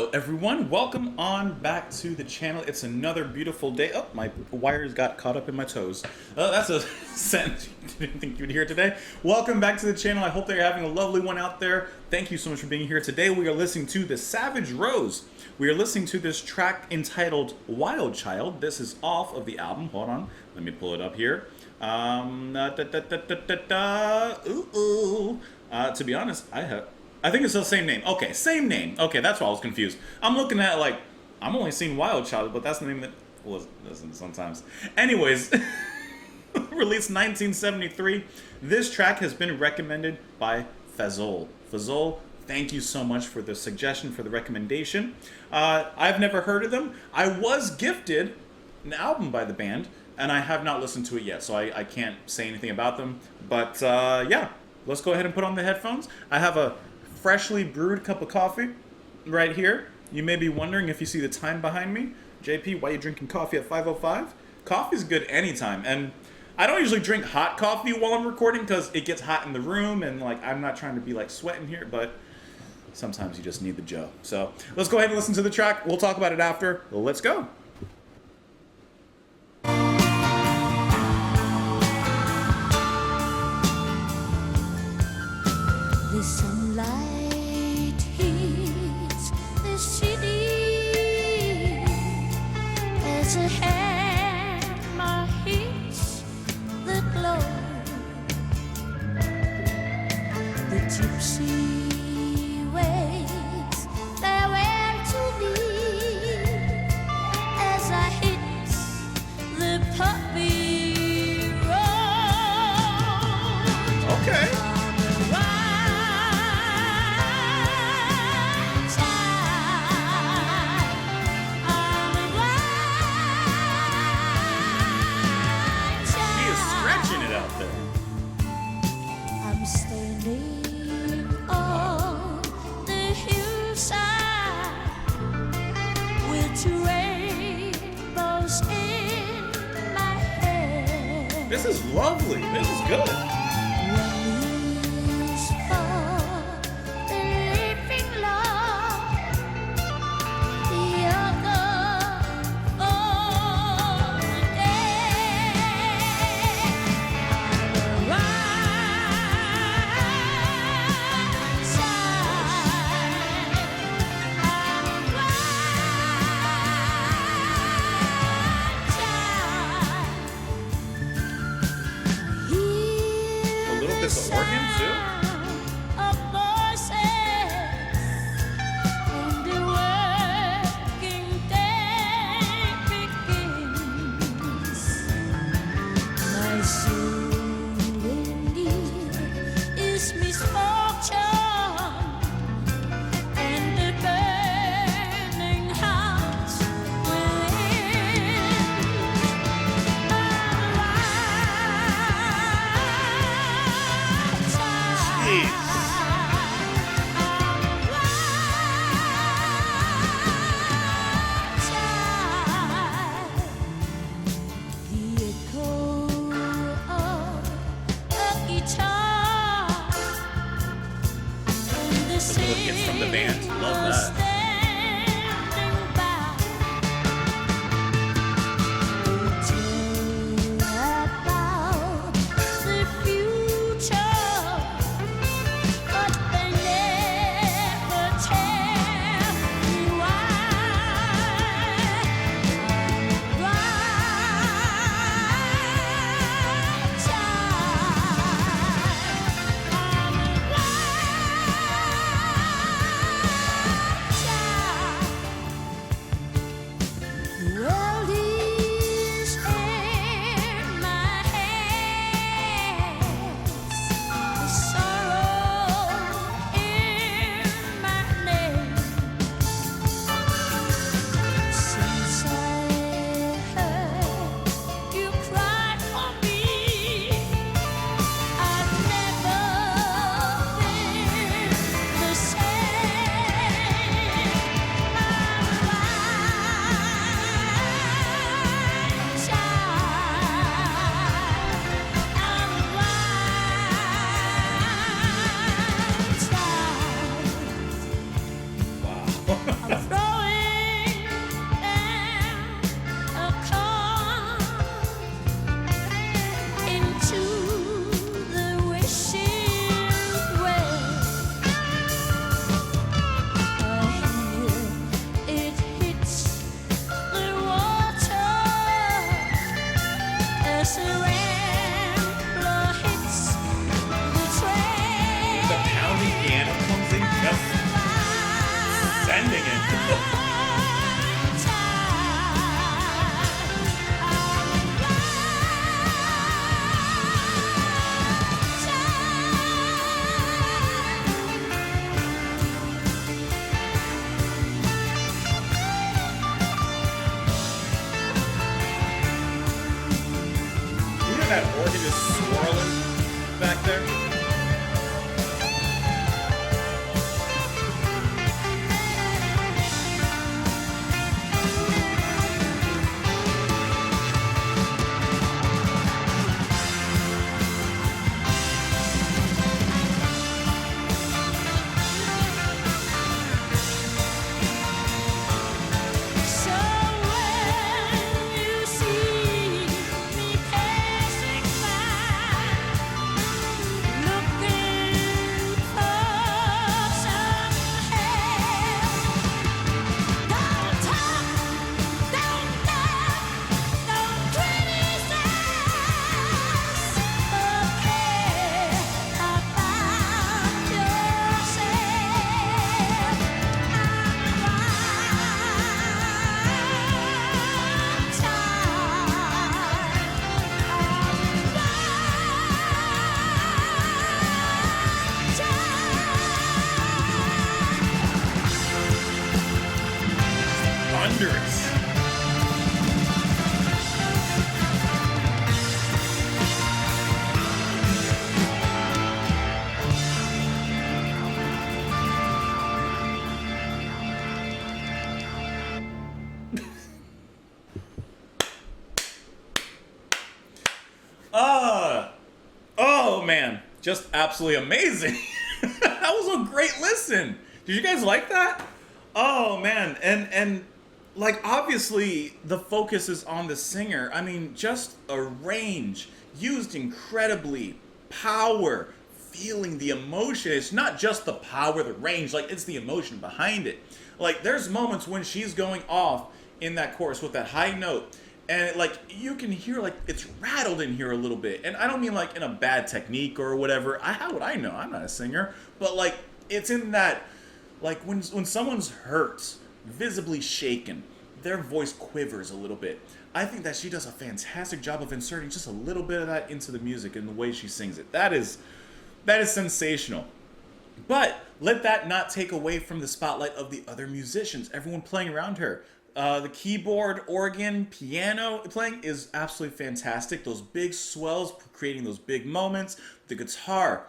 Hello everyone, welcome on back to the channel. It's another beautiful day. Oh, my wires got caught up in my toes. That's a sentence you didn't think you'd hear today. Welcome back to the channel. I hope that you're having a lovely one out there. Thank you so much for being here. Today we are listening to The Savage Rose. We are listening to this track entitled Wild Child. This is off of the album. Hold on, let me pull it up here. To be honest, I think it's the same name. Okay, same name. Okay, that's why I was confused. I'm looking at like, I'm only seeing Wild Child, but that's the name that listen sometimes. Anyways, released 1973. This track has been recommended by Fazol. Fazol, thank you so much for the suggestion, for the recommendation. I've never heard of them. I was gifted an album by the band, and I have not listened to it yet, so I can't say anything about them. But yeah, let's go ahead and put on the headphones. I have a freshly brewed cup of coffee right here. You may be wondering if you see the time behind me. JP, why are you drinking coffee at 5:05? Coffee's good anytime, and I don't usually drink hot coffee while I'm recording because it gets hot in the room, and like I'm not trying to be like sweating here, but sometimes you just need the Joe. So let's go ahead and listen to the track. We'll talk about it after. Let's go. The sunlight hits the city as a hammer hits the glow. The gypsy waits farewell to me as I hit the puppy road. Okay. I'm standing on the hillside with two rainbows in my hair. This is lovely. This is good. One is for the living Lord, the other for the dead. The organ too? Of voices and the working day begins. My soul indeed is misfortune, and the burning heart within. Little hits from the band. Love that. like it just swirling back there. So when you see me passing by, looking for some help, don't talk, don't laugh, don't criticize, but care about Thunderous. Oh man, just absolutely amazing. That was a great listen. Did you guys like that? Oh man, and like obviously the focus is on the singer. I mean, just a range used incredibly, power, feeling the emotion. It's not just the power, the range, like it's the emotion behind it. Like there's moments when she's going off in that chorus with that high note, and like you can hear like it's rattled in here a little bit. And I don't mean like in a bad technique or whatever. How would I know? I'm not a singer, but like it's in that like when someone's hurt, visibly shaken, their voice quivers a little bit. I think that she does a fantastic job of inserting just a little bit of that into the music and the way she sings it. That is sensational. But let that not take away from the spotlight of the other musicians, everyone playing around her. The keyboard, organ, piano playing is absolutely fantastic. Those big swells creating those big moments. The guitar,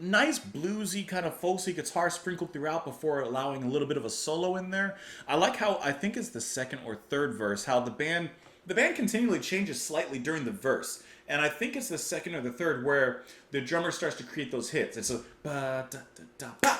nice bluesy kind of folksy guitar sprinkled throughout before allowing a little bit of a solo in there. I like how I think it's the second or third verse, how the band continually changes slightly during the verse. And I think it's the second or the third where the drummer starts to create those hits. It's a ba da da da ba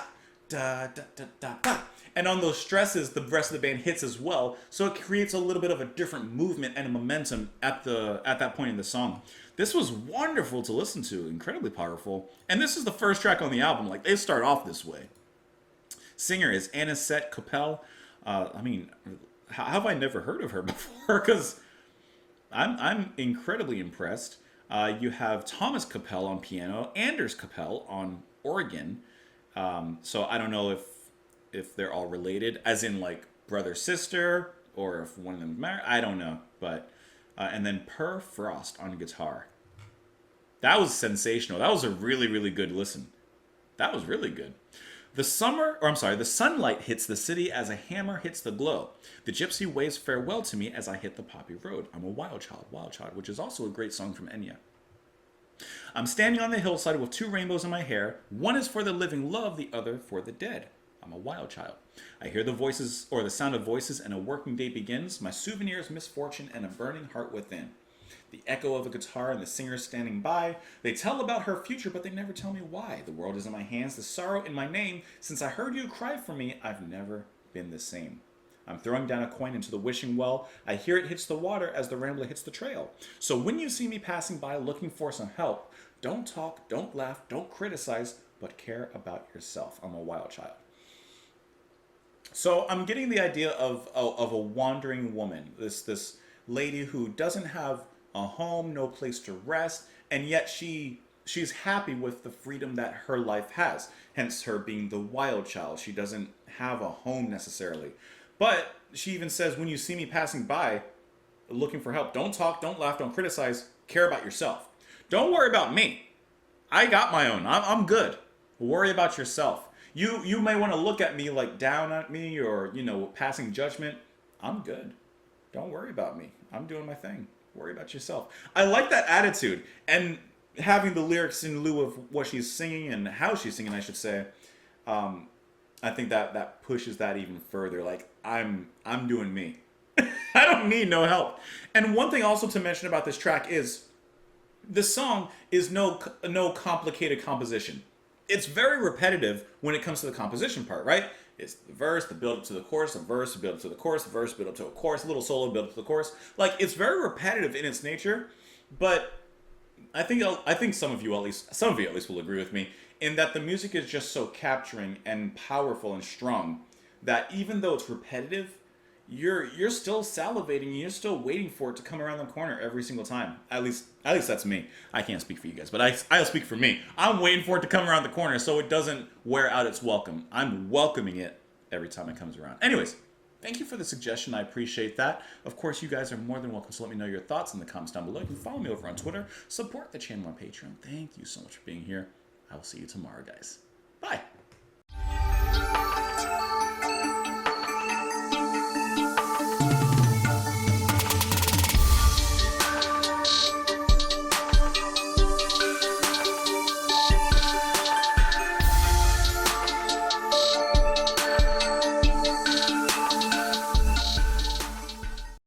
da da da da ba. And on those stresses, the rest of the band hits as well. So it creates a little bit of a different movement and a momentum at that point in the song. This was wonderful to listen to, incredibly powerful. And this is the first track on the album. Like they start off this way. Singer is Anisette Koppel. I mean, how have I never heard of her before? Because I'm incredibly impressed. You have Thomas Koppel on piano, Anders Koppel on organ. So I don't know if they're all related, as in like brother sister, or if one of them married. I don't know, but and then Per Frost on guitar. That was sensational. That was a really, really good listen. That was really good. The sunlight hits the city as a hammer hits the glow. The gypsy waves farewell to me as I hit the poppy road. I'm a wild child, which is also a great song from Enya. I'm standing on the hillside with two rainbows in my hair. One is for the living love, the other for the dead. I'm a wild child. I hear the voices, or the sound of voices, and a working day begins. My souvenirs, misfortune, and a burning heart within. The echo of a guitar and the singer standing by. They tell about her future, but they never tell me why. The world is in my hands, the sorrow in my name. Since I heard you cry for me, I've never been the same. I'm throwing down a coin into the wishing well. I hear it hits the water as the rambler hits the trail. So when you see me passing by looking for some help, don't talk, don't laugh, don't criticize, but care about yourself. I'm a wild child. So I'm getting the idea of a wandering woman, this lady who doesn't have a home, no place to rest, and yet she's happy with the freedom that her life has. Hence her being the wild child. She doesn't have a home necessarily. But she even says, when you see me passing by looking for help, don't talk, don't laugh, don't criticize, care about yourself. Don't worry about me. I got my own. I'm good. Worry about yourself. You may want to look at me like down at me or, passing judgment. I'm good. Don't worry about me. I'm doing my thing. Worry about yourself. I like that attitude, and having the lyrics in lieu of what she's singing and how she's singing, I should say. I think that pushes that even further. Like I'm doing me. I don't need no help. And one thing also to mention about this track is the song is no complicated composition. It's very repetitive when it comes to the composition part, right? It's the verse, the build up to the chorus, the verse, the build up to the chorus, the verse, build up to a chorus, a little solo, build up to the chorus. Like it's very repetitive in its nature, but I think some of you at least will agree with me in that the music is just so capturing and powerful and strong that even though it's repetitive, you're still salivating and you're still waiting for it to come around the corner every single time. At least that's me. I can't speak for you guys, but I'll speak for me. I'm waiting for it to come around the corner so it doesn't wear out its welcome. I'm welcoming it every time it comes around. Anyways, thank you for the suggestion. I appreciate that. Of course, you guys are more than welcome to let me know your thoughts in the comments down below. You can follow me over on Twitter. Support the channel on Patreon. Thank you so much for being here. I will see you tomorrow, guys.